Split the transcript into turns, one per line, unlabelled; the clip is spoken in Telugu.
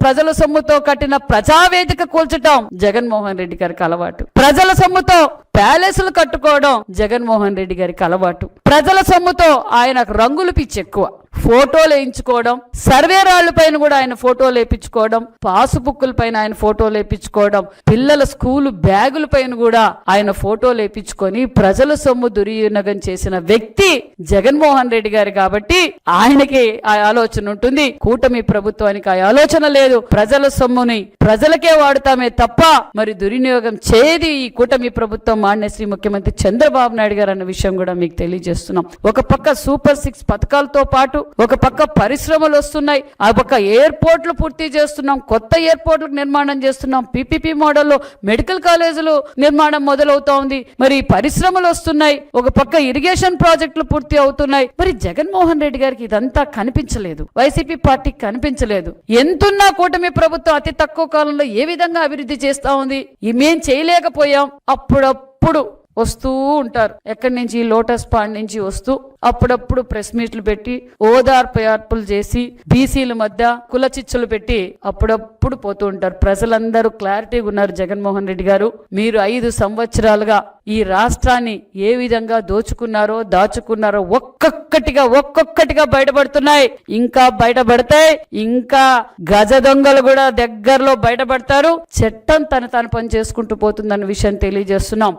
ప్రజల సొమ్ముతో కట్టిన ప్రజావేదిక కూల్చటం జగన్మోహన్ రెడ్డి గారికి అలవాటు. ప్రజల సొమ్ముతో ప్యాలెస్లు కట్టుకోవడం జగన్మోహన్ రెడ్డి గారికి అలవాటు. ప్రజల సొమ్ముతో ఆయనకు రంగులు పిచ్చి ఎక్కువ. ఫోటోలు వేయించుకోవడం, సర్వే రాళ్ల పైన కూడా ఆయన ఫోటోలు వేయించుకోవడం, పాసుబుక్కుల పైన ఆయన ఫోటోలు వేయించుకోవడం, పిల్లల స్కూలు బ్యాగుల పైన కూడా ఆయన ఫోటోలు వేయించుకొని ప్రజల సొమ్ము దుర్వినియోగం చేసిన వ్యక్తి జగన్మోహన్ రెడ్డి గారు. కాబట్టి ఆయనకి ఆ ఆలోచన ఉంటుంది, కూటమి ప్రభుత్వానికి ఆ ఆలోచన లేదు. ప్రజల సొమ్ముని ప్రజలకే వాడుతామే తప్ప మరి దుర్వినియోగం చేయది ఈ కూటమి ప్రభుత్వం, మాన్యశ్రీ ముఖ్యమంత్రి చంద్రబాబు నాయుడు గారు అన్న విషయం కూడా మీకు తెలియజేస్తున్నాం. ఒక పక్క సూపర్ 6 పథకాలతో పాటు ఒక పక్క పరిశ్రమలు వస్తున్నాయి, ఆ పక్క ఎయిర్పోర్ట్లు పూర్తి చేస్తున్నాం, కొత్త ఎయిర్పోర్ట్లకు నిర్మాణం చేస్తున్నాం, పీపీపీ మోడల్లో మెడికల్ కాలేజీలు నిర్మాణం మొదలవుతా ఉంది, మరి పరిశ్రమలు వస్తున్నాయి, ఒక పక్క ఇరిగేషన్ ప్రాజెక్టులు పూర్తి అవుతున్నాయి. మరి జగన్మోహన్ రెడ్డి గారికి ఇదంతా కనిపించలేదు, వైసీపీ పార్టీకి కనిపించలేదు. ఎంతున్నా కూటమి ప్రభుత్వం అతి తక్కువ కాలంలో ఏ విధంగా అభివృద్ధి చేస్తా ఉంది, మేం చేయలేకపోయాం. అప్పుడప్పుడు వస్తూ ఉంటారు, ఎక్కడి నుంచి, లోటస్ పాండ్ నుంచి వస్తూ అప్పుడప్పుడు ప్రెస్ మీట్లు పెట్టి ఓదార్పులు చేసి బీసీల మధ్య కుల చిచ్చులు పెట్టి అప్పుడప్పుడు పోతూ ఉంటారు. ప్రజలందరూ క్లారిటీగా ఉన్నారు. జగన్మోహన్ రెడ్డి గారు, మీరు 5 సంవత్సరాలుగా ఈ రాష్ట్రాన్ని ఏ విధంగా దోచుకున్నారో దాచుకున్నారో ఒక్కొక్కటిగా బయటపడుతున్నాయి, ఇంకా బయటపడతాయి. ఇంకా గజ దొంగలు కూడా దగ్గరలో బయటపడతారు. చట్టం తను పని చేసుకుంటూ పోతుందన్న విషయం తెలియజేస్తున్నాం.